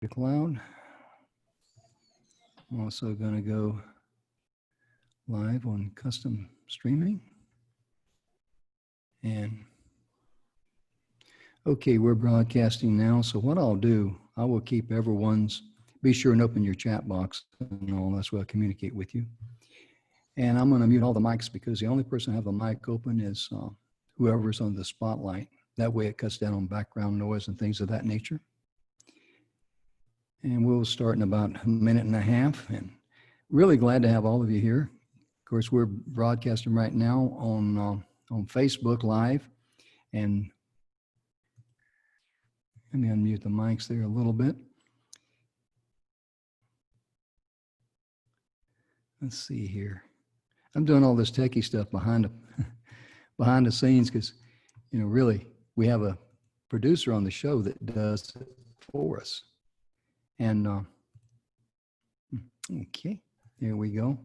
the cloud. I'm also going to go live on custom streaming. And okay, we're broadcasting now. So what I'll do, I will keep everyone's, be sure and open your chat box and all, that's where I communicate with you. And I'm going to mute all the mics because the only person who have the mic open is whoever's on the spotlight. That way it cuts down on background noise and things of that nature. And we'll start in about a minute and a half. And really glad to have all of you here. Of course, we're broadcasting right now on Facebook Live. And let me unmute the mics there a little bit. Let's see here. I'm doing all this techie stuff behind the scenes because, you know, really, we have a producer on the show that does it for us. And okay, there we go.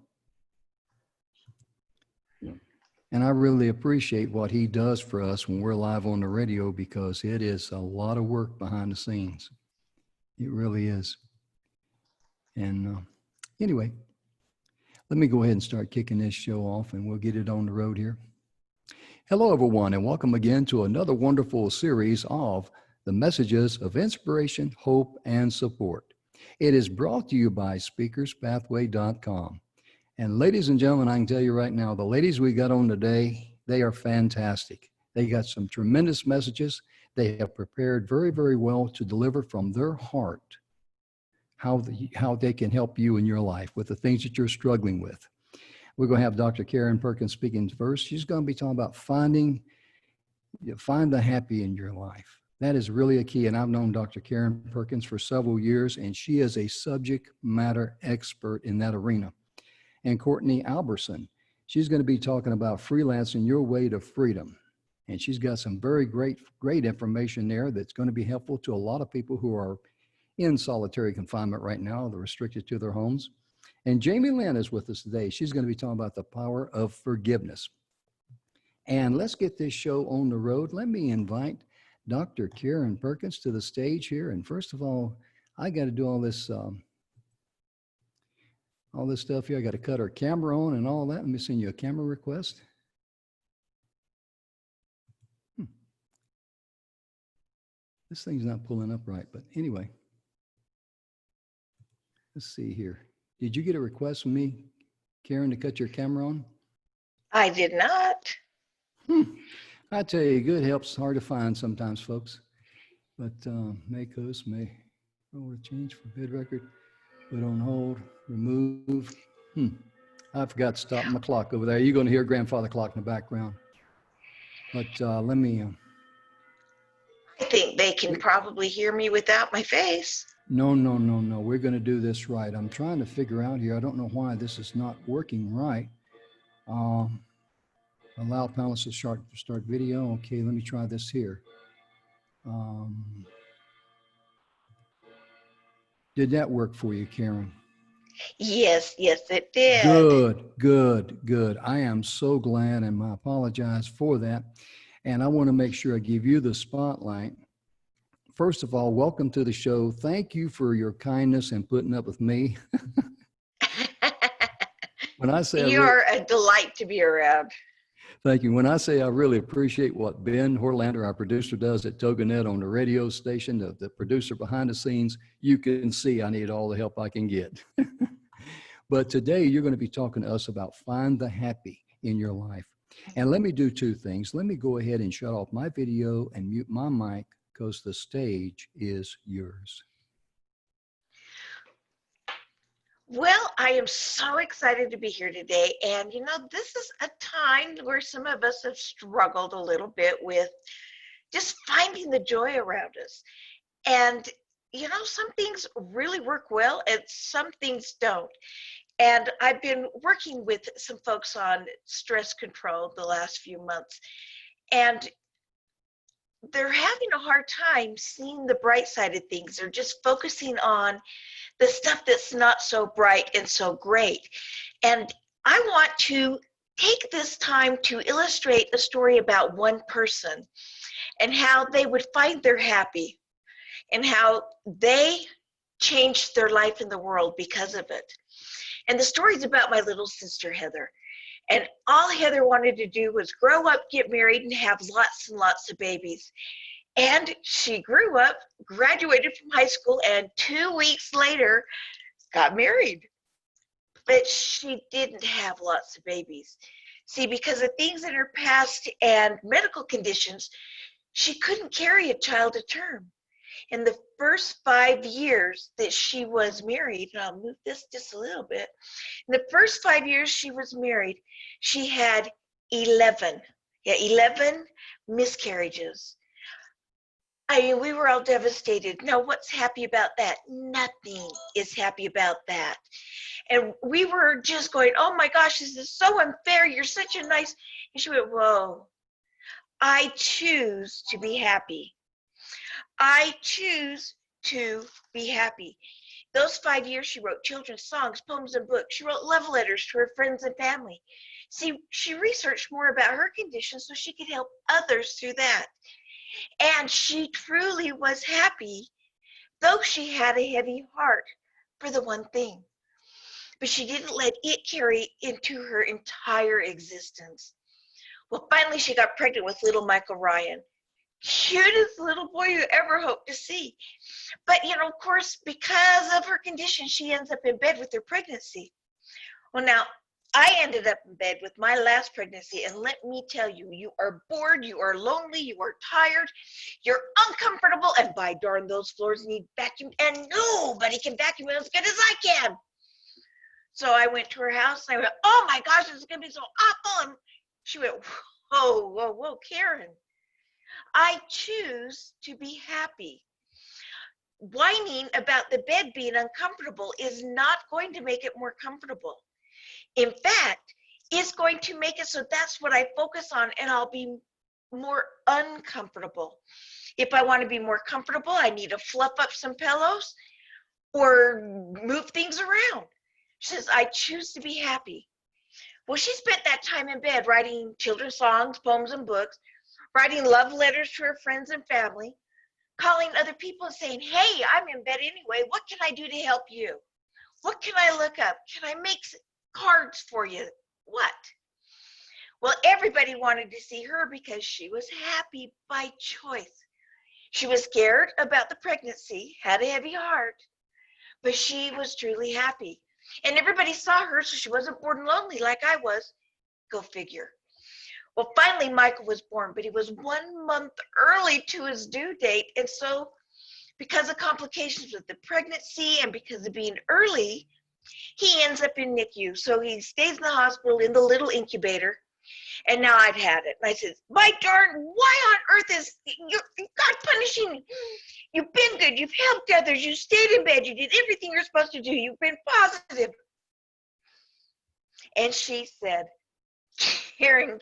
And I really appreciate what he does for us when we're live on the radio because it is a lot of work behind the scenes. It really is. And anyway, let me go ahead and start kicking this show off and we'll get it on the road here. Hello, everyone, and welcome again to another wonderful series of the messages of inspiration, hope, and support. It is brought to you by speakerspathway.com. And ladies and gentlemen, I can tell you right now, the ladies we got on today, they are fantastic. They got some tremendous messages. They have prepared very, very well to deliver from their heart how they can help you in your life with the things that you're struggling with. We're going to have Dr. Karen Perkins speaking first. She's going to be talking about find the happy in your life. That is really a key. And I've known Dr. Karen Perkins for several years, and she is a subject matter expert in that arena. And Courtney Alberson, she's going to be talking about freelancing your way to freedom. And she's got some very great information there that's going to be helpful to a lot of people who are in solitary confinement right now. They're restricted to their homes. And Jamie Lynn is with us today. She's going to be talking about the power of forgiveness. And let's get this show on the road. Let me invite Dr. Karen Perkins to the stage here. And first of all, I got to do all this stuff here. I got to cut our camera on and all that. Let me send you a camera request. This thing's not pulling up right, but anyway. Let's see here. Did you get a request from me, Karen, to cut your camera on? I did not. I tell you, good help's hard to find sometimes, folks. But make host, may roll change, forbid record, put on hold, remove. I forgot to stop my clock over there. You're going to hear grandfather clock in the background. But let me. I think they can probably hear me without my face. No. We're going to do this right. I'm trying to figure out here. I don't know why this is not working right. Allow panelists to start video. Okay, let me try this here. Did that work for you, Karen? Yes, it did. Good. I am so glad, and I apologize for that. And I want to make sure I give you the spotlight. First of all, welcome to the show. Thank you for your kindness and putting up with me. When I say you're a delight to be around. Thank you. When I say I really appreciate what Ben Horlander, our producer, does at TogiNet on the radio station, the producer behind the scenes, you can see I need all the help I can get. But today you're going to be talking to us about find the happy in your life. And let me do two things. Let me go ahead and shut off my video and mute my mic because the stage is yours. Well, I am so excited to be here today. And, you know, this is a time where some of us have struggled a little bit with just finding the joy around us. And, you know, some things really work well and some things don't. And I've been working with some folks on stress control the last few months. And they're having a hard time seeing the bright side of things. They're just focusing on the stuff that's not so bright and so great. And I want to take this time to illustrate a story about one person and how they would find their happy and how they changed their life in the world because of it. And the story's about my little sister, Heather. And all Heather wanted to do was grow up, get married, and have lots and lots of babies. And she grew up, graduated from high school, and 2 weeks later got married. But she didn't have lots of babies. See, because of things in her past and medical conditions, she couldn't carry a child to term. In the first 5 years that she was married, and I'll move this just a little bit, in the first 5 years she was married, she had 11 miscarriages. I mean, we were all devastated. Now, what's happy about that? Nothing is happy about that. And we were just going, oh my gosh, this is so unfair. You're such a nice. And she went, whoa, I choose to be happy. I choose to be happy. Those 5 years, she wrote children's songs, poems, and books. She wrote love letters to her friends and family. See, she researched more about her condition so she could help others through that. And she truly was happy, though she had a heavy heart for the one thing. But she didn't let it carry into her entire existence. Well, finally, she got pregnant with little Michael Ryan. Cutest little boy you ever hoped to see. But, of course, because of her condition, she ends up in bed with her pregnancy. Well, now, I ended up in bed with my last pregnancy, and let me tell you, you are bored, you are lonely, you are tired, you're uncomfortable, and by darn, those floors need vacuumed, and nobody can vacuum it as good as I can. So I went to her house, and I went, oh my gosh, this is going to be so awful. And she went, whoa, whoa, whoa, Karen. I choose to be happy. Whining about the bed being uncomfortable is not going to make it more comfortable. In fact, it's going to make it so that's what I focus on, and I'll be more uncomfortable. If I want to be more comfortable, I need to fluff up some pillows or move things around. She says, I choose to be happy. Well, she spent that time in bed writing children's songs, poems, and books, writing love letters to her friends and family, calling other people and saying, hey, I'm in bed anyway. What can I do to help you? What can I look up? Can I make cards for you? What? Well, everybody wanted to see her because she was happy by choice. She was scared about the pregnancy, had a heavy heart, but she was truly happy. And everybody saw her, so she wasn't bored and lonely like I was. Go figure. Well, finally, Michael was born, but he was 1 month early to his due date. And so because of complications with the pregnancy and because of being early, he ends up in NICU. So he stays in the hospital in the little incubator. And now I've had it. And I said, my darn, why on earth is God punishing you? You've been good. You've helped others. You stayed in bed. You did everything you're supposed to do. You've been positive. And she said, Karen,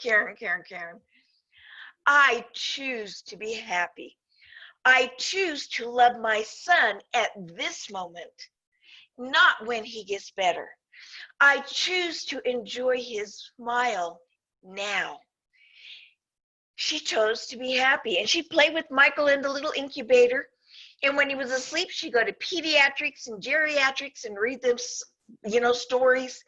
I choose to be happy. I choose to love my son at this moment, not when he gets better. I choose to enjoy his smile now. She chose to be happy, and she played with Michael in the little incubator. And when he was asleep, she'd go to pediatrics and geriatrics and read them, stories.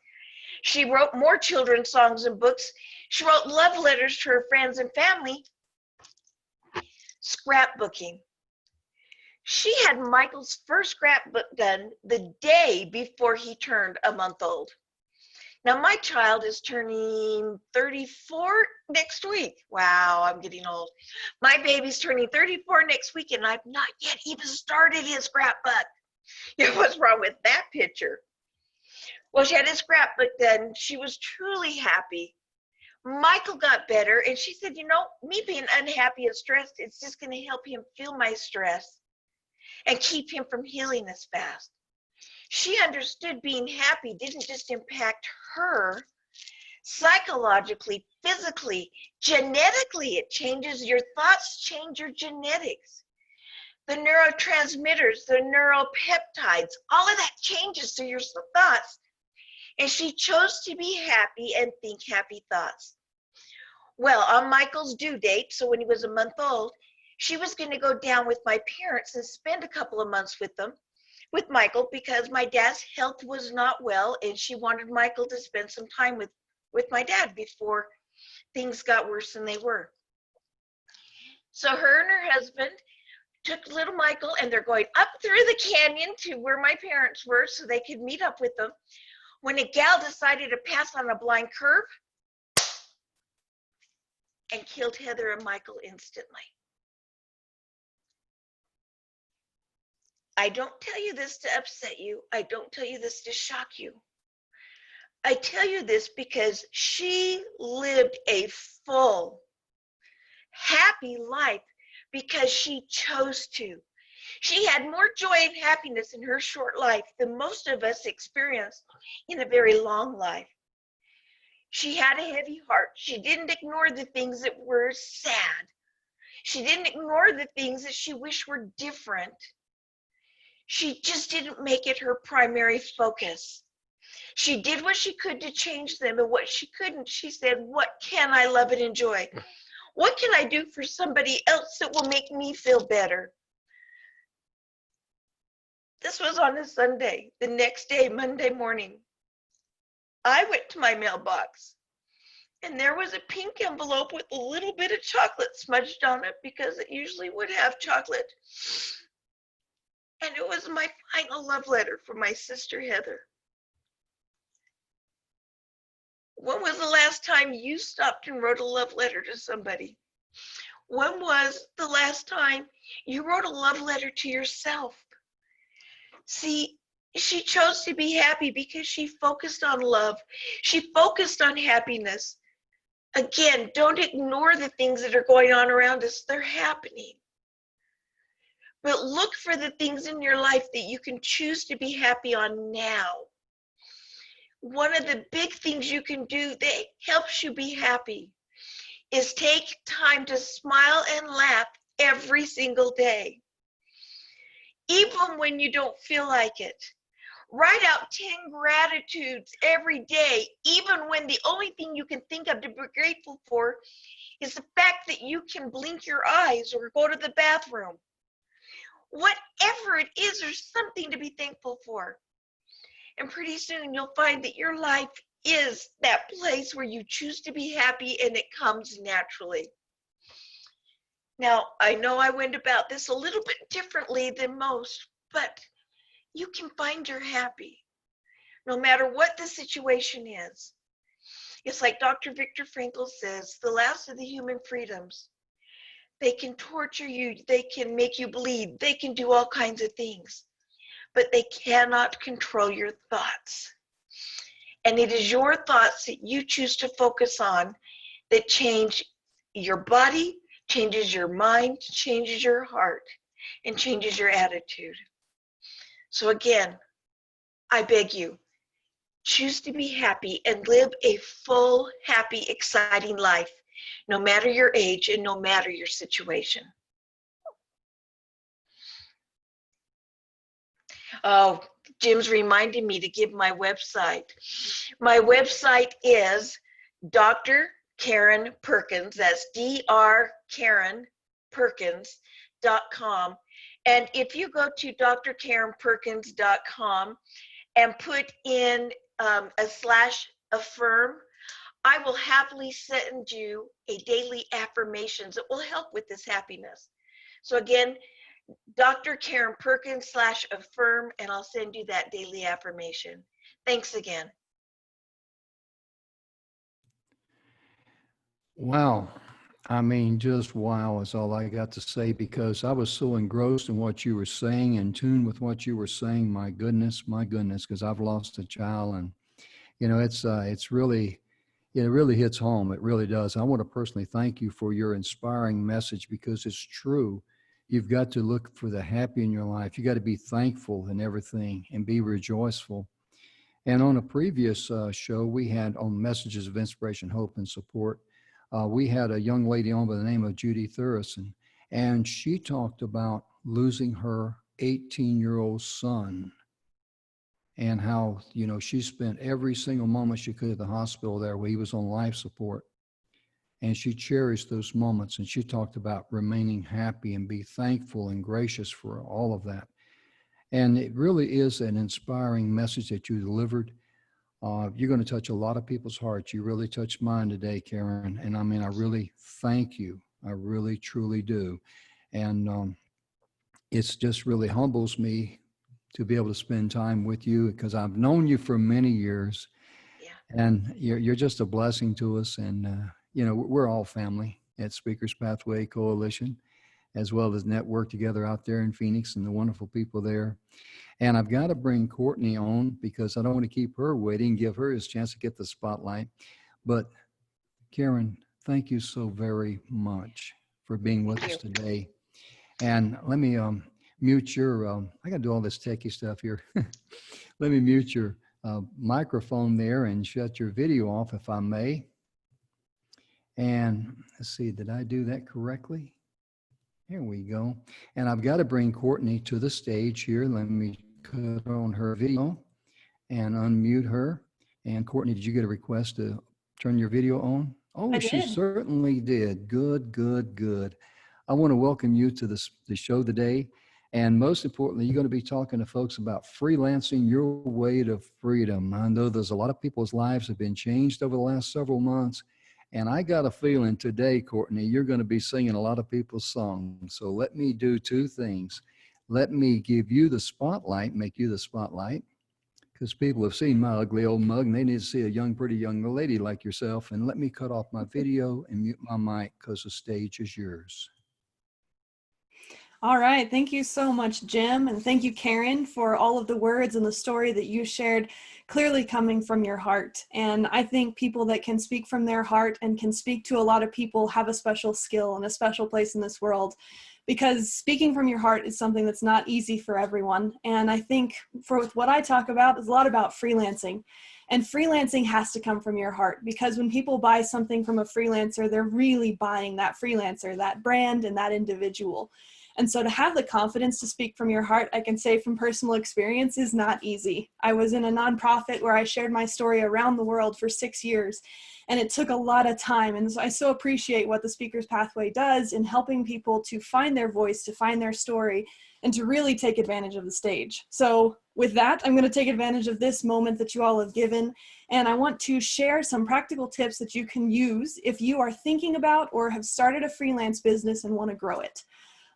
She wrote more children's songs and books. She wrote love letters to her friends and family. Scrapbooking. She had Michael's first scrapbook done the day before he turned a month old. Now, my child is turning 34 next week. Wow, I'm getting old. My baby's turning 34 next week, and I've not yet even started his scrapbook. What's wrong with that picture? Well, she had his scrapbook done. She was truly happy. Michael got better, and she said, me being unhappy and stressed, it's just going to help him feel my stress and keep him from healing as fast. She understood being happy didn't just impact her psychologically, physically, genetically. It changes your thoughts, change your genetics. The neurotransmitters, the neuropeptides, all of that changes through your thoughts. And she chose to be happy and think happy thoughts. Well, on Michael's due date, so when he was a month old, she was going to go down with my parents and spend a couple of months with them. with Michael because my dad's health was not well, and she wanted Michael to spend some time with my dad before things got worse than they were. So her and her husband took little Michael, and they're going up through the canyon to where my parents were so they could meet up with them, when a gal decided to pass on a blind curve and killed Heather and Michael instantly. I don't tell you this to upset you. I don't tell you this to shock you. I tell you this because she lived a full, happy life because she chose to. She had more joy and happiness in her short life than most of us experience in a very long life. She had a heavy heart. She didn't ignore the things that were sad. She didn't ignore the things that she wished were different. She just didn't make it her primary focus. She did what she could to change them, and what she couldn't, she said, what can I love and enjoy? What can I do for somebody else that will make me feel better? This was on a Sunday. The next day, Monday morning, I went to my mailbox, and there was a pink envelope with a little bit of chocolate smudged on it because it usually would have chocolate. And it was my final love letter from my sister, Heather. When was the last time you stopped and wrote a love letter to somebody? When was the last time you wrote a love letter to yourself? See, she chose to be happy because she focused on love. She focused on happiness. Again, don't ignore the things that are going on around us. They're happening. But look for the things in your life that you can choose to be happy on now. One of the big things you can do that helps you be happy is take time to smile and laugh every single day. Even when you don't feel like it. Write out 10 gratitudes every day, even when the only thing you can think of to be grateful for is the fact that you can blink your eyes or go to the bathroom. Whatever it is, there's something to be thankful for. And pretty soon you'll find that your life is that place where you choose to be happy, and it comes naturally. Now, I know I went about this a little bit differently than most, but you can find your happy no matter what the situation is. It's like Dr. Viktor Frankl says, the last of the human freedoms. They can torture you, they can make you bleed, they can do all kinds of things, but they cannot control your thoughts. And it is your thoughts that you choose to focus on that change your body, changes your mind, changes your heart, and changes your attitude. So again, I beg you, choose to be happy and live a full, happy, exciting life, no matter your age and no matter your situation. Oh, Jim's reminding me to give my website. My website is Dr. Karen Perkins. That's drkarenperkins.com. And if you go to drkarenperkins.com and put in /affirm, I will happily send you a daily affirmations that will help with this happiness. So again, Dr. Karen Perkins /affirm, and I'll send you that daily affirmation. Thanks again. Wow. I mean, just wow is all I got to say, because I was so engrossed in what you were saying, in tune with what you were saying. My goodness, because I've lost a child, and it's really, it really hits home. It really does. I want to personally thank you for your inspiring message, because it's true. You've got to look for the happy in your life. You got to be thankful in everything and be rejoiceful. And on a previous show, we had on Messages of Inspiration, Hope, and Support, we had a young lady on by the name of Judy Thurison, and she talked about losing her 18-year-old son, and how, she spent every single moment she could at the hospital there where he was on life support. And she cherished those moments, and she talked about remaining happy and be thankful and gracious for all of that. And it really is an inspiring message that you delivered. You're going to touch a lot of people's hearts. You really touched mine today, Karen. And I mean, I really thank you. I really, truly do. And it's just really humbles me to be able to spend time with you because I've known you for many years, Yeah. and you're just a blessing to us. And, we're all family at Speakers Pathway Coalition, as well as Network Together out there in Phoenix and the wonderful people there. And I've got to bring Courtney on because I don't want to keep her waiting, give her a chance to get the spotlight. But Karen, thank you so very much for being with Thank us you. today. And let me mute your, I got to do all this techie stuff here. Let me mute your microphone there and shut your video off if I may. And let's see, did I do that correctly? Here we go. And I've got to bring Courtney to the stage here. Let me cut on her video and unmute her. And Courtney, did you get a request to turn your video on? Oh, I she did. certainly did. Good, good, good. I want to welcome you to the show today. And most importantly, you're going to be talking to folks about freelancing your way to freedom. I know there's a lot of people's lives have been changed over the last several months. And I got a feeling today, Courtney, you're going to be singing a lot of people's songs. So let me do two things. Let me give you the spotlight, make you the spotlight, because people have seen my ugly old mug and they need to see a pretty young lady like yourself. And let me cut off my video and mute my mic because the stage is yours. All right. Thank you so much, Jim. And thank you, Karen, for all of the words and the story that you shared, clearly coming from your heart. And I think people that can speak from their heart and can speak to a lot of people have a special skill and a special place in this world, because speaking from your heart is something that's not easy for everyone. And I think for what I talk about is a lot about freelancing. And freelancing has to come from your heart, because when people buy something from a freelancer, they're really buying that freelancer, that brand, and that individual. And so to have the confidence to speak from your heart, I can say from personal experience, is not easy. I was in a nonprofit where I shared my story around the world for 6 years, and it took a lot of time. And so I so appreciate what the Speakers Pathway does in helping people to find their voice, to find their story, and to really take advantage of the stage. So with that, I'm going to take advantage of this moment that you all have given, and I want to share some practical tips that you can use if you are thinking about or have started a freelance business and want to grow it.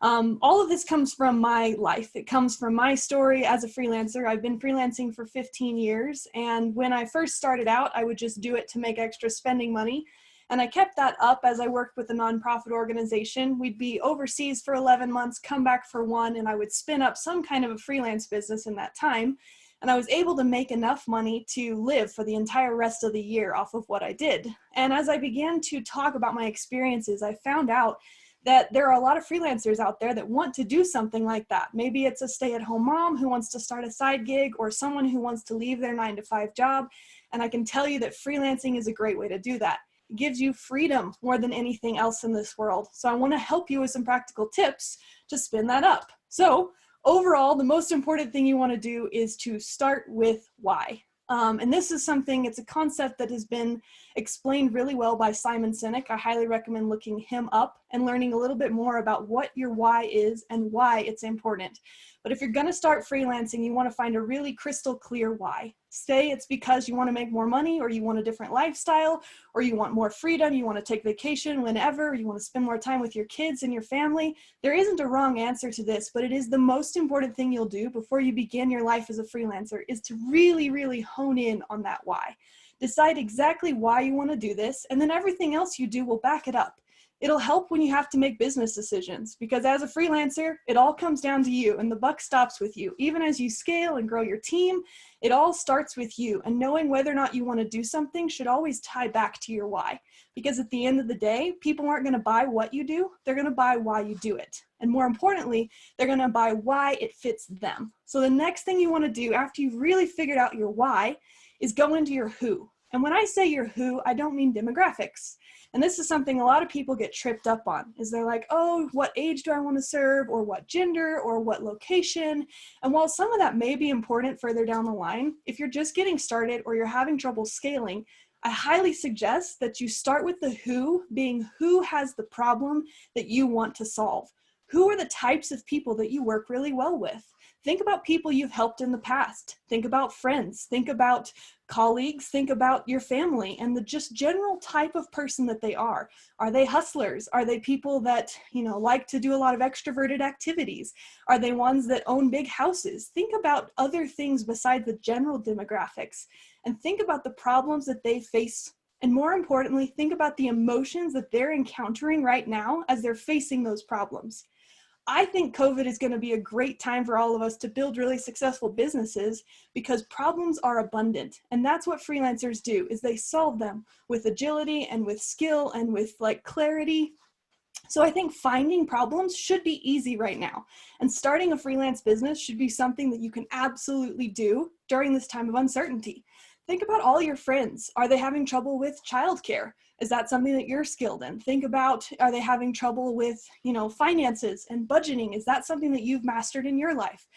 All of this comes from my life. It comes from my story as a freelancer. I've been freelancing for 15 years. And when I first started out, I would just do it to make extra spending money. And I kept that up as I worked with a nonprofit organization. We'd be overseas for 11 months, come back for 1, and I would spin up some kind of a freelance business in that time. And I was able to make enough money to live for the entire rest of the year off of what I did. And as I began to talk about my experiences, I found out that there are a lot of freelancers out there that want to do something like that. Maybe it's a stay-at-home mom who wants to start a side gig, or someone who wants to leave their 9-to-5 job. And I can tell you that freelancing is a great way to do that. It gives you freedom more than anything else in this world. So I want to help you with some practical tips to spin that up. So overall, the most important thing you want to do is to start with why. And this is something, it's a concept that has been explained really well by Simon Sinek. I highly recommend looking him up and learning a little bit more about what your why is and why it's important. But if you're going to start freelancing, you want to find a really crystal clear why. Say it's because you want to make more money, or you want a different lifestyle, or you want more freedom, you want to take vacation whenever, you want to spend more time with your kids and your family. There isn't a wrong answer to this, but it is the most important thing you'll do before you begin your life as a freelancer, is to really, really hone in on that why. Decide exactly why you want to do this, and then everything else you do will back it up. It'll help when you have to make business decisions, because as a freelancer, it all comes down to you and the buck stops with you. Even as you scale and grow your team, it all starts with you, and knowing whether or not you want to do something should always tie back to your why, because at the end of the day, people aren't going to buy what you do, they're going to buy why you do it. And more importantly, they're going to buy why it fits them. So the next thing you want to do after you've really figured out your why is go into your who. And when I say your who, I don't mean demographics. And this is something a lot of people get tripped up on, is they're like, oh, what age do I want to serve, or what gender, or what location? And while some of that may be important further down the line, if you're just getting started or you're having trouble scaling, I highly suggest that you start with the who, being who has the problem that you want to solve. Who are the types of people that you work really well with? Think about people you've helped in the past. Think about friends. Think about colleagues. Think about your family and the just general type of person that they are. Are they hustlers? Are they people that, like to do a lot of extroverted activities? Are they ones that own big houses? Think about other things besides the general demographics and think about the problems that they face. And more importantly, think about the emotions that they're encountering right now as they're facing those problems. I think COVID is going to be a great time for all of us to build really successful businesses because problems are abundant. And that's what freelancers do, is they solve them with agility and with skill and with clarity. So I think finding problems should be easy right now. And starting a freelance business should be something that you can absolutely do during this time of uncertainty. Think about all your friends. Are they having trouble with childcare? Is that something that you're skilled in? Think about, are they having trouble with, finances and budgeting? Is that something that you've mastered in your life?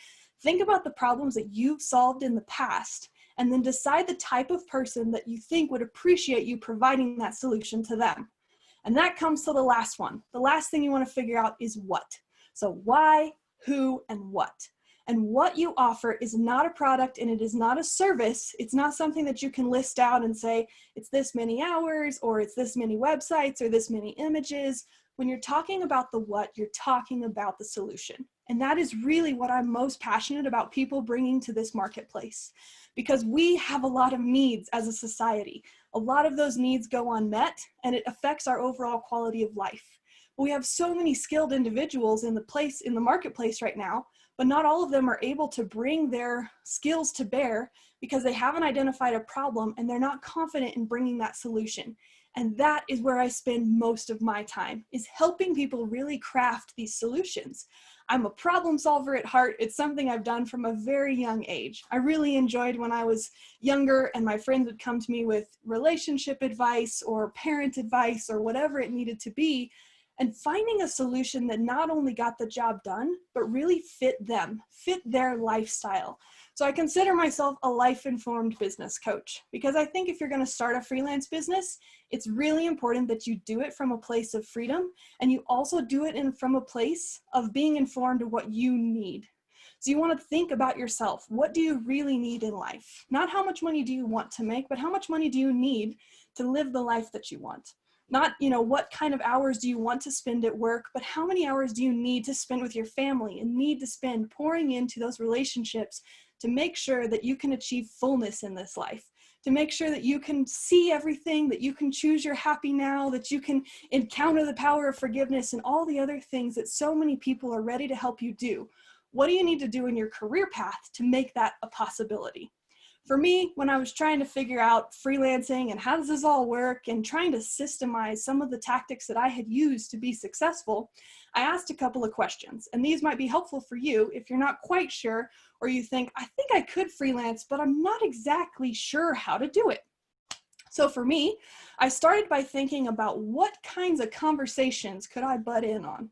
Think about the problems that you've solved in the past, and then decide the type of person that you think would appreciate you providing that solution to them. And that comes to the last one. The last thing you want to figure out is what. So why, who, and what. And what you offer is not a product and it is not a service. It's not something that you can list out and say, it's this many hours or it's this many websites or this many images. When you're talking about the what, you're talking about the solution. And that is really what I'm most passionate about people bringing to this marketplace, because we have a lot of needs as a society. A lot of those needs go unmet and it affects our overall quality of life. We have so many skilled individuals in the marketplace right now, but not all of them are able to bring their skills to bear because they haven't identified a problem and they're not confident in bringing that solution. And that is where I spend most of my time, is helping people really craft these solutions. I'm a problem solver at heart. It's something I've done from a very young age. I really enjoyed when I was younger and my friends would come to me with relationship advice or parent advice or whatever it needed to be, and finding a solution that not only got the job done, but really fit them, fit their lifestyle. So I consider myself a life-informed business coach, because I think if you're going to start a freelance business, it's really important that you do it from a place of freedom, and you also do it from a place of being informed of what you need. So you want to think about yourself. What do you really need in life? Not how much money do you want to make, but how much money do you need to live the life that you want? Not, what kind of hours do you want to spend at work, but how many hours do you need to spend with your family and need to spend pouring into those relationships to make sure that you can achieve fullness in this life, to make sure that you can see everything, that you can choose your happy now, that you can encounter the power of forgiveness and all the other things that so many people are ready to help you do. What do you need to do in your career path to make that a possibility? For me, when I was trying to figure out freelancing and how does this all work and trying to systemize some of the tactics that I had used to be successful, I asked a couple of questions. And these might be helpful for you if you're not quite sure, or you think, I think I could freelance, but I'm not exactly sure how to do it. So for me, I started by thinking about what kinds of conversations could I butt in on.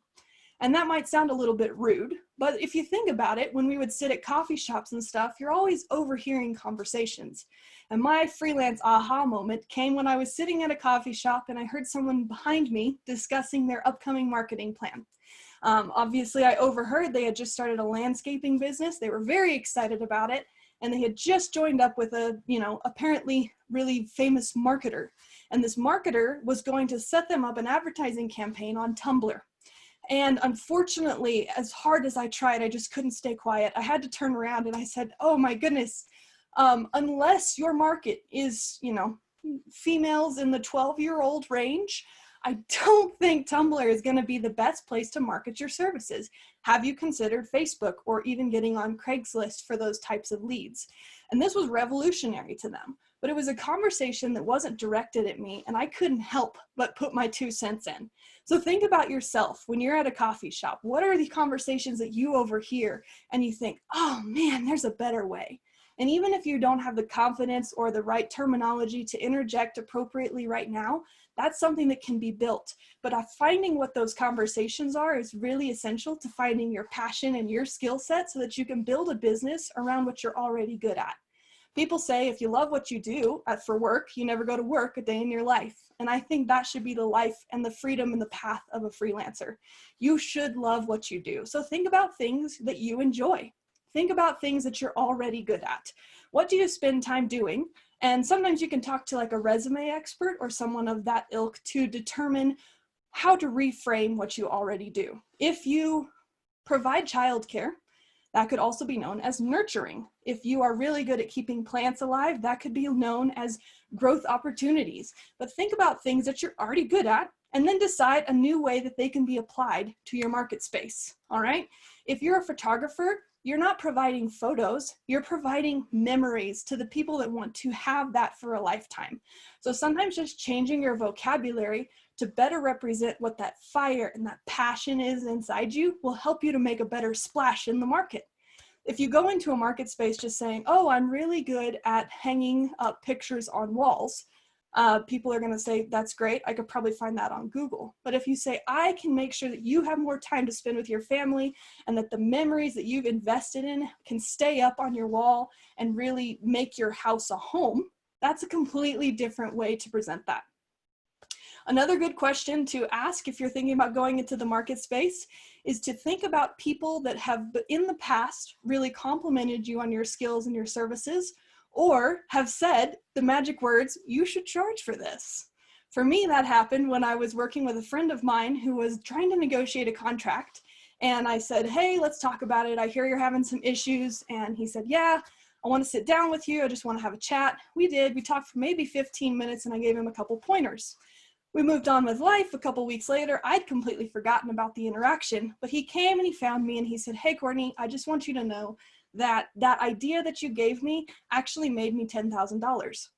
And that might sound a little bit rude, but if you think about it, when we would sit at coffee shops and stuff, you're always overhearing conversations. And my freelance aha moment came when I was sitting at a coffee shop and I heard someone behind me discussing their upcoming marketing plan. Obviously, I overheard they had just started a landscaping business. They were very excited about it. And they had just joined up with a, apparently really famous marketer. And this marketer was going to set them up an advertising campaign on Tumblr. And unfortunately, as hard as I tried, I just couldn't stay quiet. I had to turn around and I said, oh my goodness, unless your market is, females in the 12-year-old range, I don't think Tumblr is going to be the best place to market your services. Have you considered Facebook or even getting on Craigslist for those types of leads? And this was revolutionary to them. But it was a conversation that wasn't directed at me, and I couldn't help but put my 2 cents in. So think about yourself when you're at a coffee shop. What are the conversations that you overhear and you think, oh man, there's a better way? And even if you don't have the confidence or the right terminology to interject appropriately right now, that's something that can be built. But finding what those conversations are is really essential to finding your passion and your skill set so that you can build a business around what you're already good at. People say if you love what you do for work, you never go to work a day in your life. And I think that should be the life and the freedom and the path of a freelancer. You should love what you do. So think about things that you enjoy. think about things that you're already good at. What do you spend time doing? And sometimes you can talk to like a resume expert or someone of that ilk to determine how to reframe what you already do. If you provide childcare, that could also be known as nurturing. If you are really good at keeping plants alive, that could be known as growth opportunities. But think about things that you're already good at and then decide a new way that they can be applied to your market space, all right? If you're a photographer, you're not providing photos, you're providing memories to the people that want to have that for a lifetime. So sometimes just changing your vocabulary to better represent what that fire and that passion is inside you will help you to make a better splash in the market. If you go into a market space just saying, oh, I'm really good at hanging up pictures on walls, people are going to say, that's great. I could probably find that on Google. But if you say, I can make sure that you have more time to spend with your family and that the memories that you've invested in can stay up on your wall and really make your house a home, that's a completely different way to present that. Another good question to ask if you're thinking about going into the market space is to think about people that have in the past really complimented you on your skills and your services, or have said the magic words, you should charge for this. For me, that happened when I was working with a friend of mine who was trying to negotiate a contract. And I said, hey, let's talk about it. I hear you're having some issues. And he said, yeah, I want to sit down with you. I just want to have a chat. We did. We talked for maybe 15 minutes and I gave him a couple pointers. We moved on with life. A couple weeks later, I'd completely forgotten about the interaction, but he came and he found me and he said, hey, Courtney, I just want you to know that that idea that you gave me actually made me $10,000.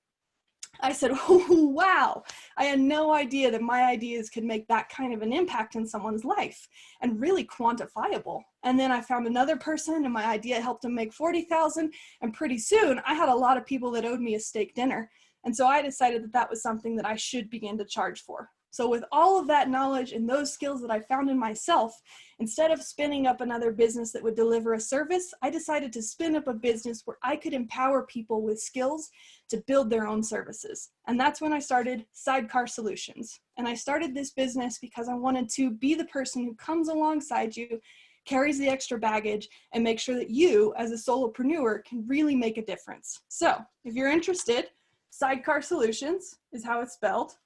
I said, oh, wow, I had no idea that my ideas could make that kind of an impact in someone's life and really quantifiable. And then I found another person and my idea helped him make 40,000. And pretty soon I had a lot of people that owed me a steak dinner. And so I decided that that was something that I should begin to charge for. So with all of that knowledge and those skills that I found in myself, instead of spinning up another business that would deliver a service, I decided to spin up a business where I could empower people with skills to build their own services. And that's when I started Sidecar Solutions. And I started this business because I wanted to be the person who comes alongside you, carries the extra baggage, and make sure that you as a solopreneur can really make a difference. So if you're interested, Sidecar Solutions is how it's spelled.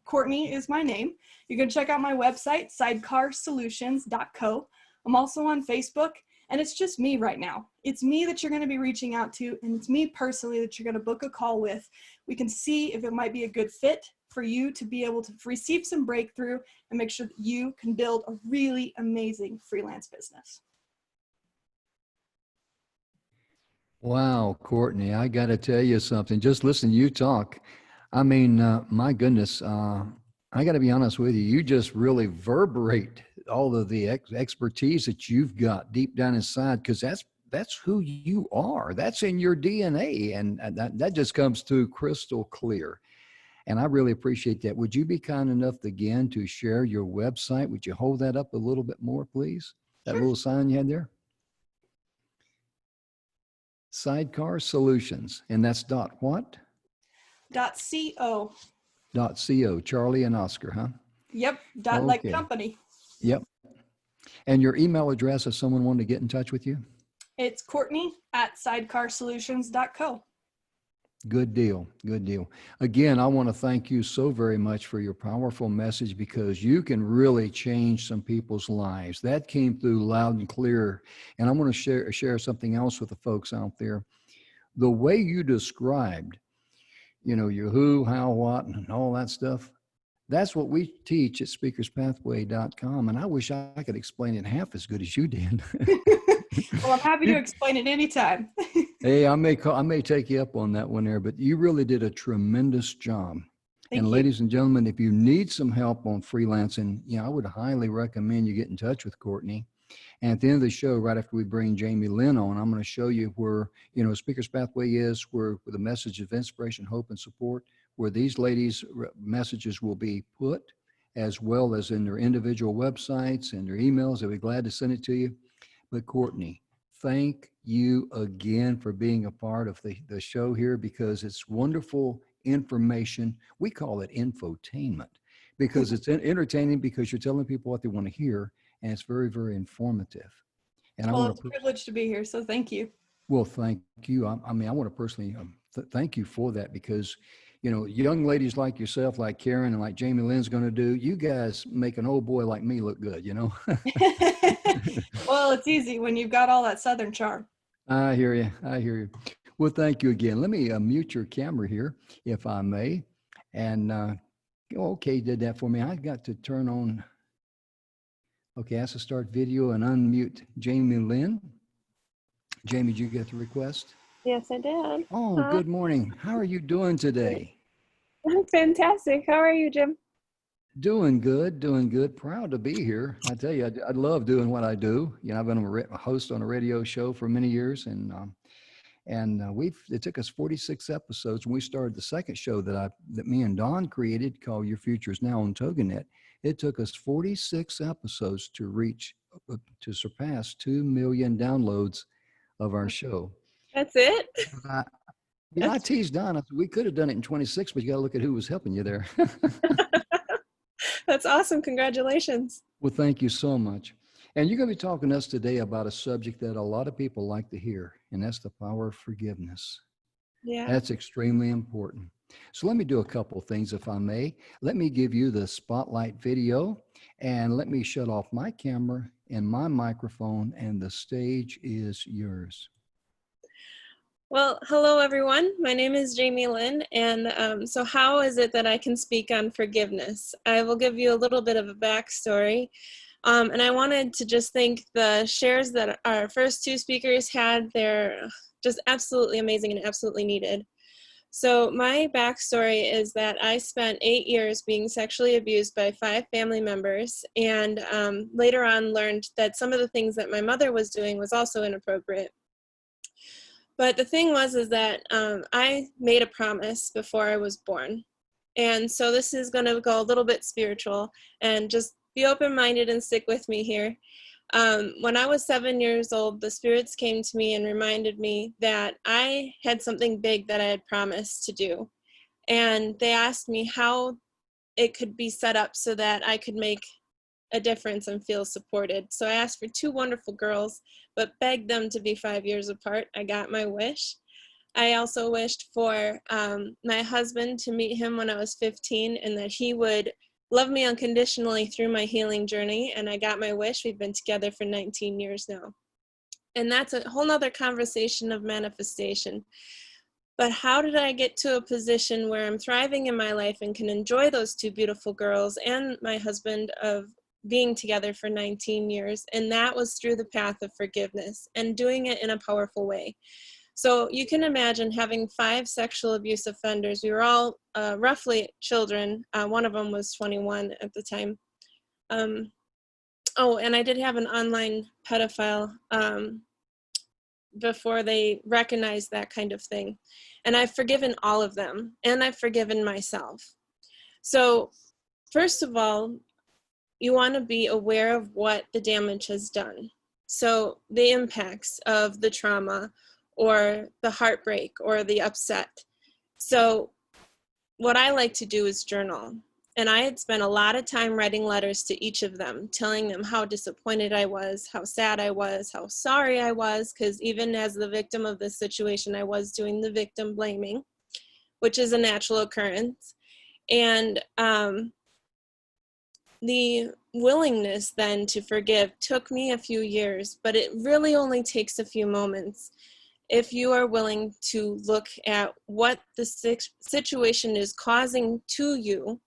Courtney is my name. You can check out my website, sidecarsolutions.co. I'm also on Facebook, and it's just me right now. It's me that you're going to be reaching out to, and it's me personally that you're going to book a call with. We can see if it might be a good fit for you to be able to receive some breakthrough and make sure that you can build a really amazing freelance business. Wow, Courtney, I got to tell you something. Just listen to you talk. I mean, my goodness, I got to be honest with you. You just really reverberate all of the expertise that you've got deep down inside, because that's who you are. That's in your DNA, and that just comes through crystal clear. And I really appreciate that. Would you be kind enough again to share your website? Would you hold that up a little bit more, please? That Sure. little sign you had there? Sidecar Solutions, and that's dot what? .co. .co, Charlie and Oscar, huh? Yep, dot like Okay. company. Yep. And your email address if someone wanted to get in touch with you? It's Courtney@sidecarsolutions.co. Good deal. Good deal. Again, I want to thank you so very much for your powerful message, because you can really change some people's lives. That came through loud and clear. And I want to share something else with the folks out there. The way you described, your who, how, what, and all that stuff, that's what we teach at speakerspathway.com. And I wish I could explain it half as good as you did. Well, I'm happy to explain it anytime. Hey, I may take you up on that one there, but you really did a tremendous job. Thank And you. ladies and gentlemen, if you need some help on freelancing, I would highly recommend you get in touch with Courtney. And at the end of the show, right after we bring Jamie Lynn on, I'm going to show you where, Speaker's Pathway is, where the message of inspiration, hope, and support, where these ladies' messages will be put, as well as in their individual websites and their emails. They'll be glad to send it to you. But Courtney, thank you again for being a part of the show here, because it's wonderful information. We call it infotainment, because it's entertaining, because you're telling people what they want to hear, and it's very, very informative. And I Well, want it's a to, privilege to be here, so thank you. well, thank you. I mean, I want to personally thank you for that because, you know, young ladies like yourself, like Karen and like Jamie Lynn's going to do, you guys make an old boy like me look good, you know? Well, it's easy when you've got all that Southern charm. I hear you. I hear you. Well, thank you again. Let me mute your camera here, if I may. And okay, did that for me. I got to turn on. Okay, I have to start video and unmute Jamie Lynn. Jamie, did you get the request? Yes, I did. Oh, good morning. How are you doing today? I'm fantastic. How are you, Jim? Doing good, doing good. Proud to be here. I tell you, I love doing what I do. You know, I've been a host on a radio show for many years, and it took us 46 episodes. When we started the second show that me and Don created called Your Future Is Now on TogiNet, it took us 46 episodes to surpass 2 million downloads of our show. That's it? I, I teased Don. I said, we could have done it in 26, but you got to look at who was helping you there. That's awesome. Congratulations. Well, thank you so much. And you're going to be talking to us today about a subject that a lot of people like to hear, and that's the power of forgiveness. Yeah. That's extremely important. So let me do a couple of things, if I may. Let me give you the spotlight video, and let me shut off my camera and my microphone, and the stage is yours. Well, hello, everyone. My name is Jamie Lynn. And so how is it that I can speak on forgiveness? I will give you a little bit of a backstory. And I wanted to just thank the shares that our first two speakers had. They're just absolutely amazing and absolutely needed. So my backstory is that I spent 8 years being sexually abused by 5 family members, and later on learned that some of the things that my mother was doing was also inappropriate. But the thing is that I made a promise before I was born. And so this is going to go a little bit spiritual, and just be open-minded and stick with me here. When I was 7 years old, the spirits came to me and reminded me that I had something big that I had promised to do. And they asked me how it could be set up so that I could make a difference and feel supported. So I asked for 2 wonderful girls, but begged them to be 5 years apart. I got my wish. I also wished for my husband to meet him when I was 15, and that he would love me unconditionally through my healing journey. And I got my wish. We've been together for 19 years now. And that's a whole nother conversation of manifestation. But how did I get to a position where I'm thriving in my life and can enjoy those 2 beautiful girls and my husband of being together for 19 years? And that was through the path of forgiveness and doing it in a powerful way. So you can imagine having 5 sexual abuse offenders. We were all roughly children. One of them was 21 at the time. Oh, and I did have an online pedophile before they recognized that kind of thing. And I've forgiven all of them, and I've forgiven myself. So first of all, you want to be aware of what the damage has done. So the impacts of the trauma or the heartbreak or the upset. So what I like to do is journal. And I had spent a lot of time writing letters to each of them, telling them how disappointed I was, how sad I was, how sorry I was, because even as the victim of this situation, I was doing the victim blaming, which is a natural occurrence. And the willingness then to forgive took me a few years, but it really only takes a few moments if you are willing to look at what the situation is causing to you.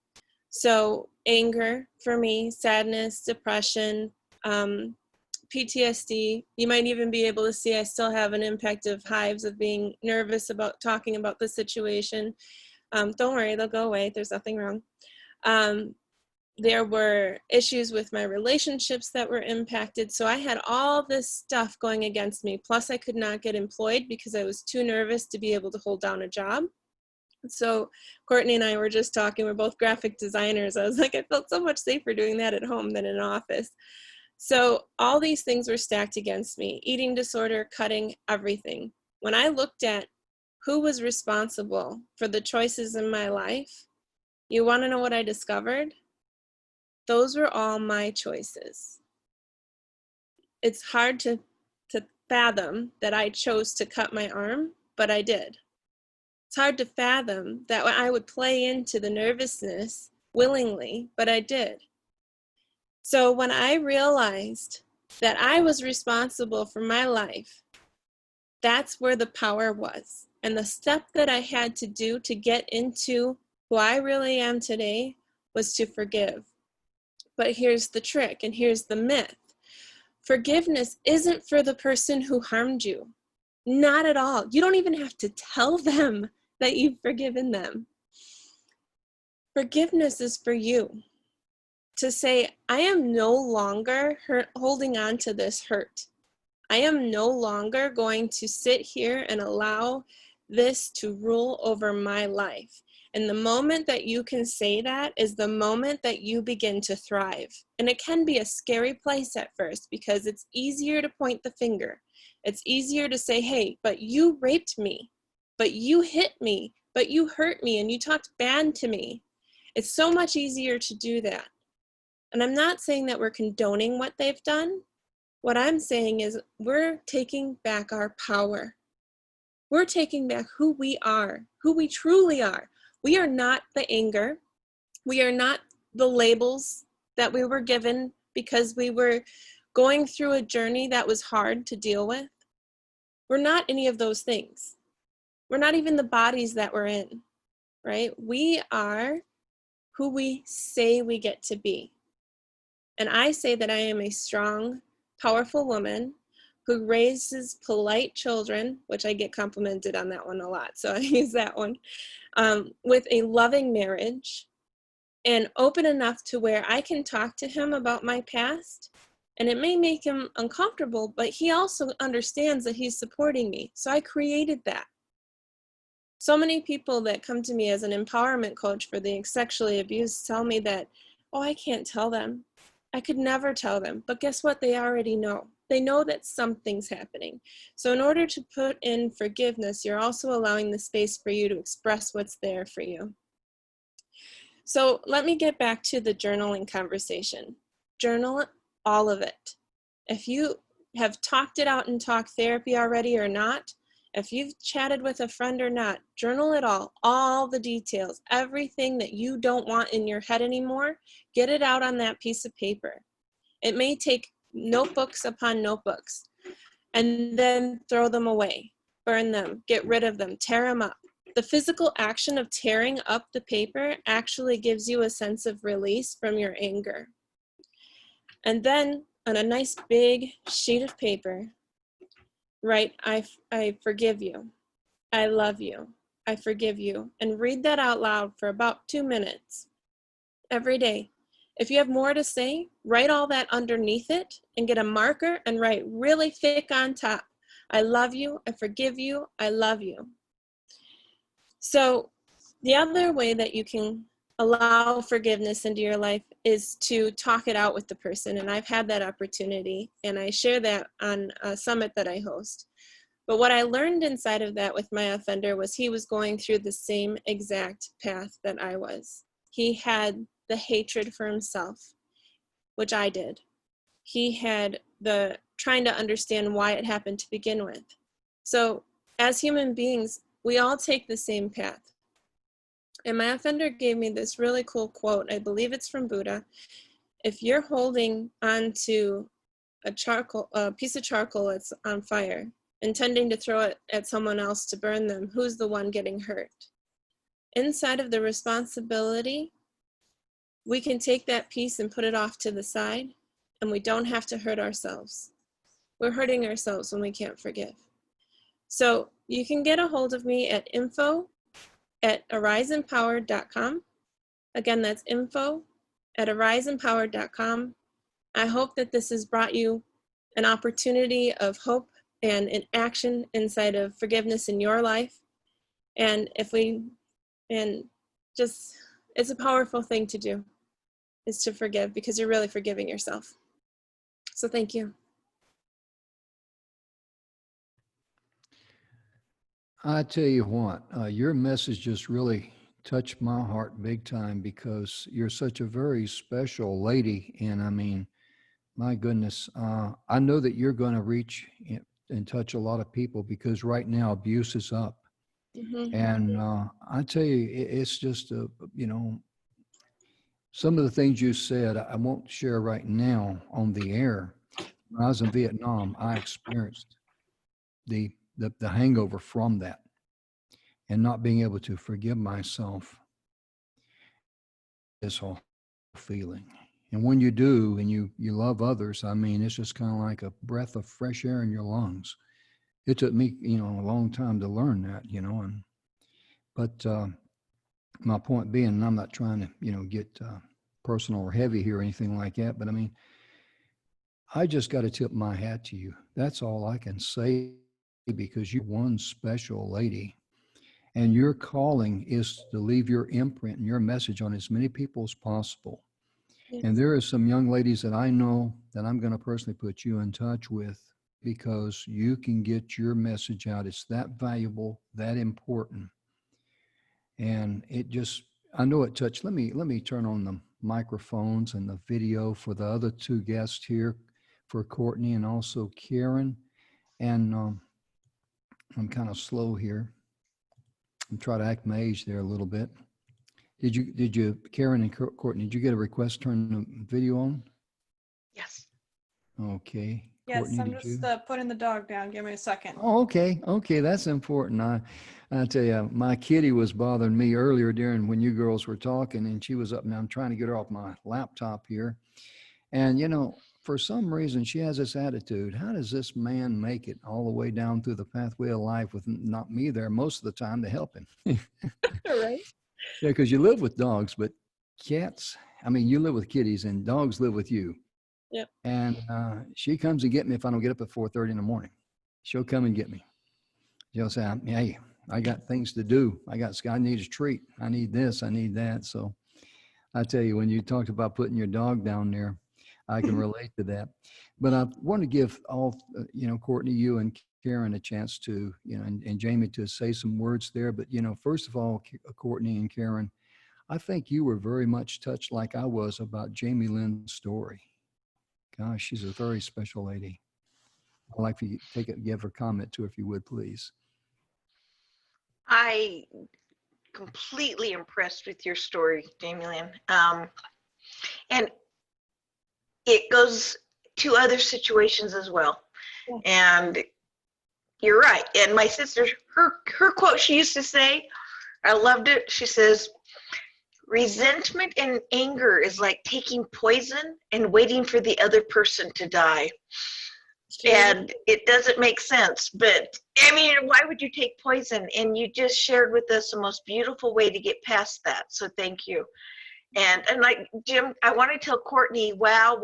So anger for me, sadness, depression, PTSD. You might even be able to see I still have an impact of hives of being nervous about talking about the situation. Don't worry, they'll go away. There's nothing wrong. There were issues with my relationships that were impacted. So I had all this stuff going against me. Plus I could not get employed because I was too nervous to be able to hold down a job. So Courtney and I were just talking, we're both graphic designers. I was like, I felt so much safer doing that at home than in an office. So all these things were stacked against me: eating disorder, cutting, everything. When I looked at who was responsible for the choices in my life, you want to know what I discovered? Those were all my choices. It's hard to fathom that I chose to cut my arm, but I did. It's hard to fathom that I would play into the nervousness willingly, but I did. So when I realized that I was responsible for my life, that's where the power was. And the step that I had to do to get into who I really am today was to forgive. But here's the trick, and here's the myth. Forgiveness isn't for the person who harmed you. Not at all. You don't even have to tell them that you've forgiven them. Forgiveness is for you. To say, I am no longer holding on to this hurt. I am no longer going to sit here and allow this to rule over my life. And the moment that you can say that is the moment that you begin to thrive. And it can be a scary place at first because it's easier to point the finger. It's easier to say, hey, but you raped me, but you hit me, but you hurt me, and you talked bad to me. It's so much easier to do that. And I'm not saying that we're condoning what they've done. What I'm saying is we're taking back our power. We're taking back who we are, who we truly are. We are not the anger. We are not the labels that we were given because we were going through a journey that was hard to deal with. We're not any of those things. We're not even the bodies that we're in, right? We are who we say we get to be. And I say that I am a strong, powerful woman who raises polite children, which I get complimented on that one a lot, so I use that one, with a loving marriage and open enough to where I can talk to him about my past. And it may make him uncomfortable, but he also understands that he's supporting me. So I created that. So many people that come to me as an empowerment coach for the sexually abused tell me that, oh, I can't tell them. I could never tell them. But guess what? They already know. They know that something's happening. So in order to put in forgiveness, you're also allowing the space for you to express what's there for you. So let me get back to the journaling conversation. Journal all of it. If you have talked it out in talk therapy already or not, if you've chatted with a friend or not, journal it all the details, everything that you don't want in your head anymore, get it out on that piece of paper. It may take notebooks upon notebooks, and then throw them away, burn them, get rid of them, tear them up. The physical action of tearing up the paper actually gives you a sense of release from your anger. And then on a nice big sheet of paper, write, I forgive you. I love you. I forgive you. And read that out loud for about 2 minutes every day. If you have more to say, write all that underneath it and get a marker and write really thick on top. I love you. I forgive you. I love you. So the other way that you can allow forgiveness into your life is to talk it out with the person. And I've had that opportunity, and I share that on a summit that I host. But what I learned inside of that with my offender was he was going through the same exact path that I was. He had the hatred for himself, which I did. He had the trying to understand why it happened to begin with. So as human beings, we all take the same path. And my offender gave me this really cool quote. I believe it's from Buddha. If you're holding onto a piece of charcoal that's on fire, intending to throw it at someone else to burn them, who's the one getting hurt? Inside of the responsibility, we can take that piece and put it off to the side, and we don't have to hurt ourselves. We're hurting ourselves when we can't forgive. So you can get a hold of me at info@ariseempowered.com. Again, that's info@ariseempowered.com. I hope that this has brought you an opportunity of hope and an action inside of forgiveness in your life. And it's a powerful thing to do, is to forgive, because you're really forgiving yourself. So thank you. I tell you what, your message just really touched my heart big time, because you're such a very special lady. And I mean, my goodness, I know that you're going to reach and touch a lot of people, because right now abuse is up. Mhm. And I tell you, it's just, some of the things you said, I won't share right now on the air. When I was in Vietnam, I experienced the hangover from that, and not being able to forgive myself, this whole feeling. And when you do, and you love others, I mean, it's just kind of like a breath of fresh air in your lungs. It took me, a long time to learn that, and but my point being, and I'm not trying to, get personal or heavy here or anything like that, but I mean, I just got to tip my hat to you. That's all I can say, because you're one special lady, and your calling is to leave your imprint and your message on as many people as possible. Yes. And there are some young ladies that I know that I'm going to personally put you in touch with, because you can get your message out. It's that valuable, that important. And it just, I know it touched. Let me turn on the microphones and the video for the other two guests here, for Courtney and also Karen. And I'm kind of slow here. I'm trying to act my age there a little bit. Did you, Karen and Courtney, did you get a request to turn the video on? Yes. Okay. Yes, Courtney, I'm did you? just putting the dog down. Give me a second. Oh, okay. Okay, that's important. I tell you, my kitty was bothering me earlier during when you girls were talking, and she was up. Now I'm trying to get her off my laptop here. And, for some reason, she has this attitude. How does this man make it all the way down through the pathway of life with not me there most of the time to help him? Right. Yeah, because you live with dogs, but cats, I mean, you live with kitties and dogs live with you. Yep. And she comes and get me if I don't get up at 4:30 in the morning. She'll come and get me. She'll say, hey, I got things to do. I need a treat. I need this. I need that. So I tell you, when you talked about putting your dog down there, I can relate to that. But I want to give all, Courtney, you and Karen a chance to, and Jamie to say some words there. But, first of all, Courtney and Karen, I think you were very much touched like I was about Jamie Lynn's story. Gosh, she's a very special lady. I'd like for you to give her comment too, if you would, please. I completely impressed with your story, Jamie Lynn. And it goes to other situations as well. Yeah. And you're right. And my sister, her quote she used to say, I loved it. She says, resentment and anger is like taking poison and waiting for the other person to die. And it doesn't make sense, but I mean, why would you take poison? And you just shared with us the most beautiful way to get past that. So thank you. And like Jim, I want to tell Courtney, wow,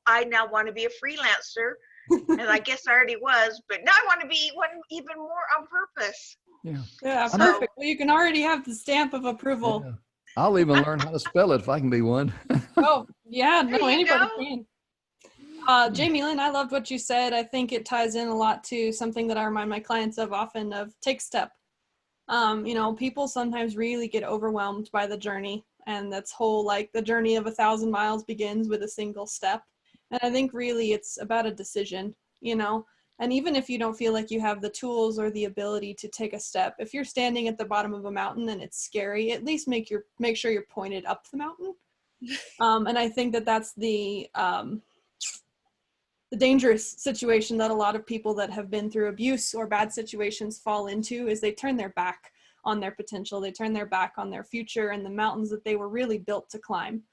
I now want to be a freelancer. And I guess I already was, but now I want to be one even more on purpose. Yeah. Yeah, So- perfect. Well, you can already have the stamp of approval. Yeah. I'll even learn how to spell it if I can be one. Oh, yeah, There no, you anybody go. can. Jamie Lynn, I loved what you said. I think it ties in a lot to something that I remind my clients of often, of take step. People sometimes really get overwhelmed by the journey, and that's like the journey of 1,000 miles begins with a single step. And I think really it's about a decision, and even if you don't feel like you have the tools or the ability to take a step, if you're standing at the bottom of a mountain and it's scary, at least make sure you're pointed up the mountain. And I think that's the dangerous situation that a lot of people that have been through abuse or bad situations fall into, is they turn their back on their potential. They turn their back on their future and the mountains that they were really built to climb.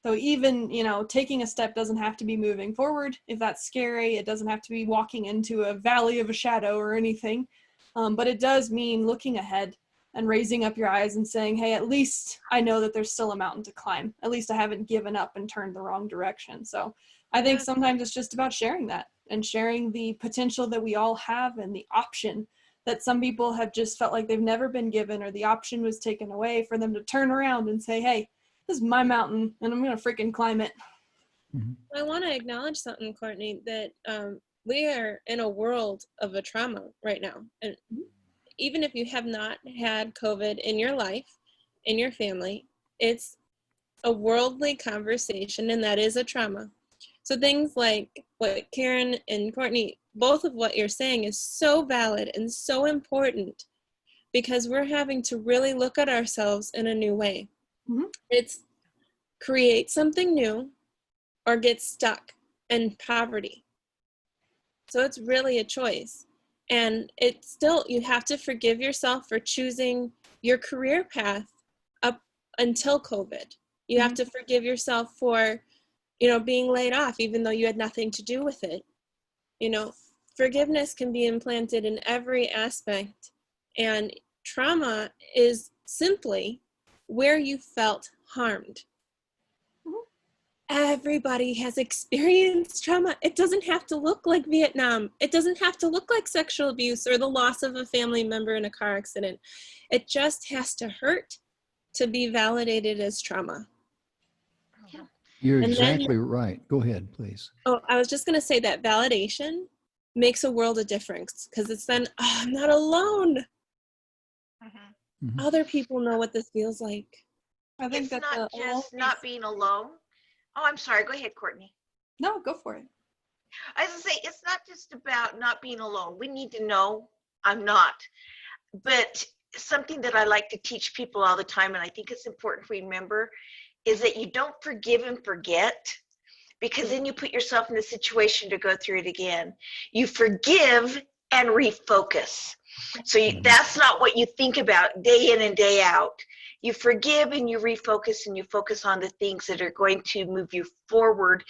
So even, taking a step doesn't have to be moving forward. If that's scary, it doesn't have to be walking into a valley of a shadow or anything. But it does mean looking ahead and raising up your eyes and saying, hey, at least I know that there's still a mountain to climb. At least I haven't given up and turned the wrong direction. So I think sometimes it's just about sharing that and sharing the potential that we all have, and the option that some people have just felt like they've never been given, or the option was taken away, for them to turn around and say, hey, this is my mountain and I'm going to freaking climb it. I want to acknowledge something, Courtney, that we are in a world of a trauma right now. And even if you have not had COVID in your life, in your family, it's a worldly conversation, and that is a trauma. So things like what Karen and Courtney, both of what you're saying is so valid and so important, because we're having to really look at ourselves in a new way. Mhm. It's create something new or get stuck in poverty. So it's really a choice. And it's still, you have to forgive yourself for choosing your career path up until COVID. You have to forgive yourself for, being laid off, even though you had nothing to do with it. Forgiveness can be implanted in every aspect. And trauma is simply where you felt harmed. Everybody has experienced trauma. It doesn't have to look like Vietnam. It doesn't have to look like sexual abuse or the loss of a family member in a car accident. It just has to hurt to be validated as trauma. You're And then- exactly right. Go ahead, please. Oh, I was just going to say that validation makes a world of difference, because it's then, I'm not alone. Mhm. Other people know what this feels like. I think It's that not just not being alone. Oh, I'm sorry. Go ahead, Courtney. No, go for it. I was gonna say, it's not just about not being alone. We need to know I'm not. But something that I like to teach people all the time, and I think it's important to remember, is that you don't forgive and forget, because then you put yourself in the situation to go through it again. You forgive and refocus. So that's not what you think about day in and day out. You forgive and you refocus, and you focus on the things that are going to move you forward.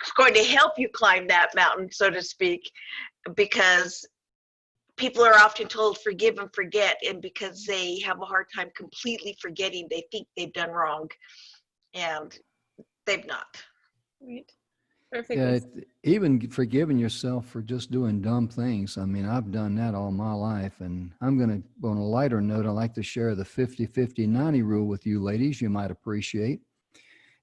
It's going to help you climb that mountain, so to speak, because people are often told forgive and forget, and because they have a hard time completely forgetting, they think they've done wrong, and they've not. Right. Perfect. Yeah, even forgiving yourself for just doing dumb things. I mean, I've done that all my life. And I'm going to, on a lighter note, I'd like to share the 50-50-90 rule with you ladies you might appreciate.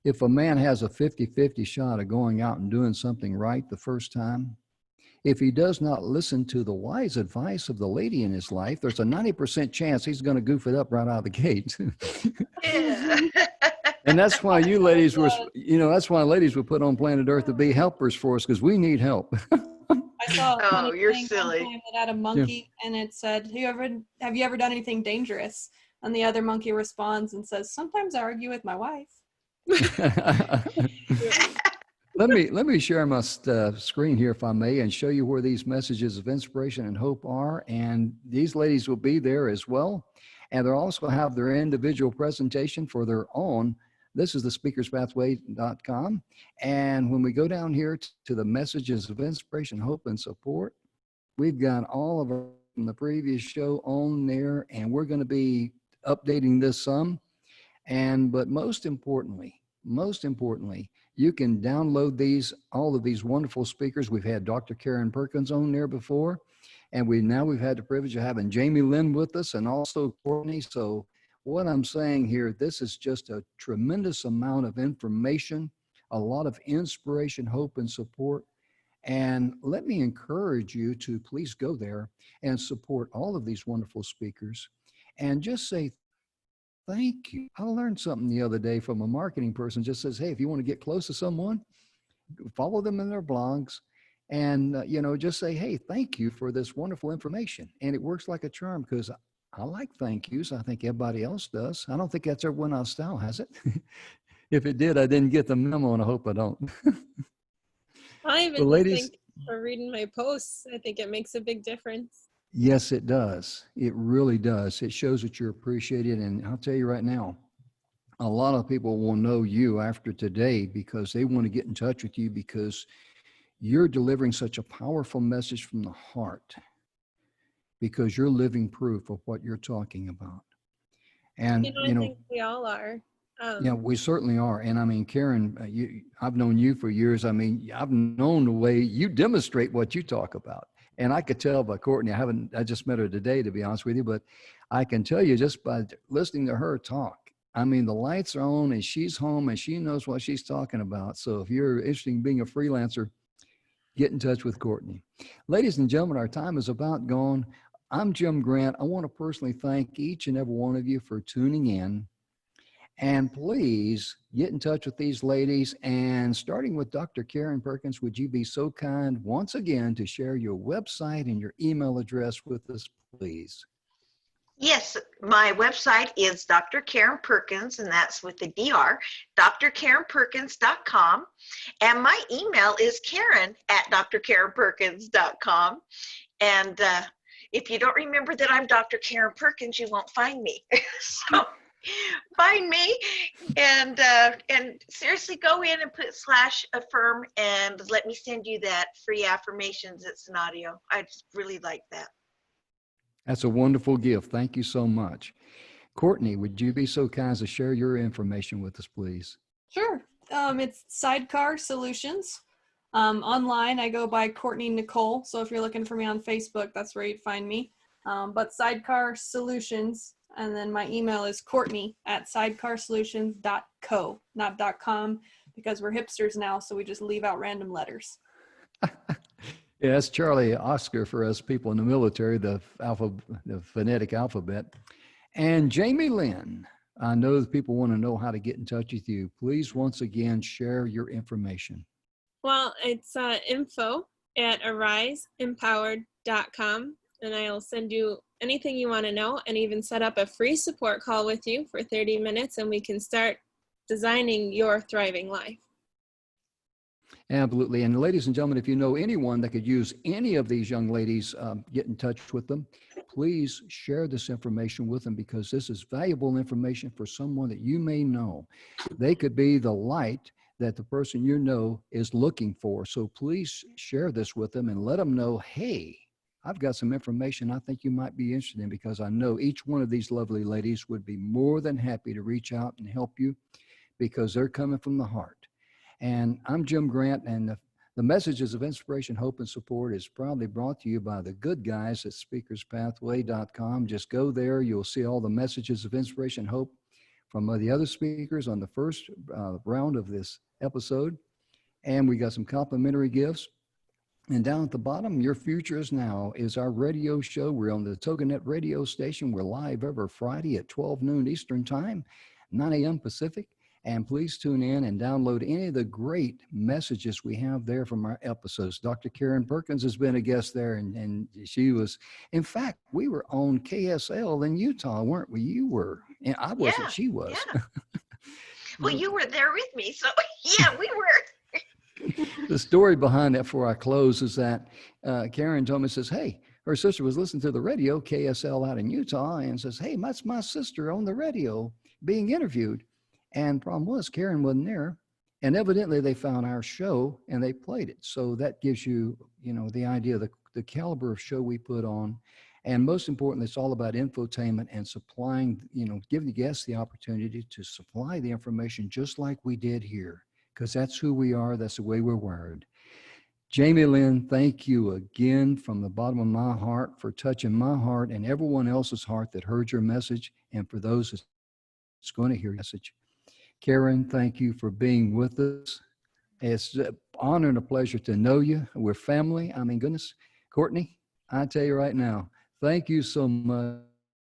If a man has a 50-50 shot of going out and doing something right the first time, if he does not listen to the wise advice of the lady in his life, there's a 90% chance he's going to goof it up right out of the gate. Yeah. And that's why you ladies were, that's why ladies were put on planet Earth to be helpers for us, because we need help. I saw a Oh, funny you're thing silly. one time that had a monkey, and it said, have you ever done anything dangerous? And the other monkey responds and says, sometimes I argue with my wife. Let me share my screen here, if I may, and show you where these messages of inspiration and hope are. And these ladies will be there as well. And they'll also have their individual presentation for their own. This is the speakerspathway.com. And when we go down here to the messages of inspiration, hope, and support, we've got all of our from the previous show on there, and we're going to be updating this some. But most importantly, you can download all of these wonderful speakers. We've had Dr. Karen Perkins on there before, and we've had the privilege of having Jamie Lynn with us, and also Courtney. So what I'm saying here, this is just a tremendous amount of information, a lot of inspiration, hope, and support. And let me encourage you to please go there and support all of these wonderful speakers, and just say thank you. I learned something the other day from a marketing person. Just says, hey, if you want to get close to someone, follow them in their blogs, and just say, hey, thank you for this wonderful information. And it works like a charm, because I like thank yous. I think everybody else does. I don't think that's everyone else's style, has it? If it did, I didn't get the memo, and I hope I don't. I even Well, ladies, think for reading my posts, I think it makes a big difference. yes, it does. It really does. It shows that you're appreciated. And I'll tell you right now, a lot of people will know you after today because they want to get in touch with you, because you're delivering such a powerful message from the heart, because you're living proof of what you're talking about. And, I think we all are. yeah, we certainly are. And I mean, Karen, I've known you for years. I mean, I've known the way you demonstrate what you talk about. And I could tell by Courtney, I just met her today, to be honest with you, but I can tell you just by listening to her talk, I mean, the lights are on and she's home and she knows what she's talking about. So if you're interested in being a freelancer, get in touch with Courtney. Ladies and gentlemen, our time is about gone. I'm Jim Grant. I want to personally thank each and every one of you for tuning in. And please get in touch with these ladies. And starting with Dr. Karen Perkins, would you be so kind once again to share your website and your email address with us, please? Yes, my website is Dr. Karen Perkins, and that's with the DR, drkarenperkins.com. And my email is karen@drkarenperkins.com. And if you don't remember that I'm Dr. Karen Perkins, you won't find me. So find me and seriously go in and put /affirm and let me send you that free affirmations. It's an audio. I just really like that. That's a wonderful gift. Thank you so much. Courtney, would you be so kind as to share your information with us, please? Sure. It's Sidecar Solutions. Online, I go by Courtney Nicole. So if you're looking for me on Facebook, that's where you'd find me. But Sidecar Solutions, and then my email is Courtney@sidecarsolutions.co, not .com, because we're hipsters now, so we just leave out random letters. Yeah, that's Charlie Oscar for us people in the military, the phonetic alphabet. And Jamie Lynn, I know that people want to know how to get in touch with you. Please, once again, share your information. Well, it's info@ariseempowered.com, and I'll send you anything you want to know and even set up a free support call with you for 30 minutes, and we can start designing your thriving life. Absolutely. And ladies and gentlemen, if you know anyone that could use any of these young ladies, get in touch with them. Please share this information with them, because this is valuable information for someone that you may know. They could be the light that the person you know is looking for. So please share this with them and let them know, hey, I've got some information I think you might be interested in, because I know each one of these lovely ladies would be more than happy to reach out and help you, because they're coming from the heart. And I'm Jim Grant, and the messages of inspiration, hope, and support is proudly brought to you by the good guys at speakerspathway.com. Just go there. You'll see all the messages of inspiration, hope from the other speakers on the first round of this episode. And we got some complimentary gifts. And down at the bottom, Your Future Is Now is our radio show. We're on the TogiNet radio station. We're live every Friday at 12 noon Eastern Time, 9 a.m. Pacific. And please tune in and download any of the great messages we have there from our episodes. Dr. Karen Perkins has been a guest there, and she was, in fact, we were on KSL in Utah, weren't we? You were. And I wasn't, Yeah, she was. yeah. Well, you were there with me, so yeah, we were. The story behind that before I close is that Karen told me, says, hey, her sister was listening to the radio, KSL out in Utah, and says, hey, that's my sister on the radio being interviewed. And the problem was Karen wasn't there. And evidently they found our show and they played it. So that gives you, the idea of the caliber of show we put on. And most importantly, it's all about infotainment and supplying, giving the guests the opportunity to supply the information just like we did here, because that's who we are. That's the way we're wired. Jamie Lynn, thank you again from the bottom of my heart for touching my heart and everyone else's heart that heard your message, and for those that's going to hear your message. Karen, thank you for being with us. It's an honor and a pleasure to know you. We're family. I mean, goodness. Courtney, I tell you right now, thank you so much.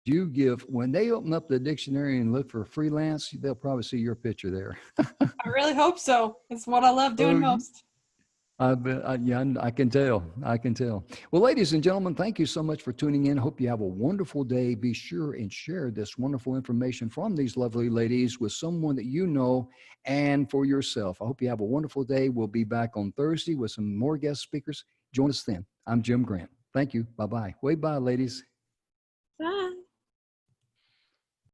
You give, when they open up the dictionary and look for freelance, they'll probably see your picture there. I really hope so. It's what I love doing most. I can tell. I can tell. Well, ladies and gentlemen, thank you so much for tuning in. Hope you have a wonderful day. Be sure and share this wonderful information from these lovely ladies with someone that you know and for yourself. I hope you have a wonderful day. We'll be back on Thursday with some more guest speakers. Join us then. I'm Jim Grant. Thank you. Bye-bye. Wave bye, ladies. Bye.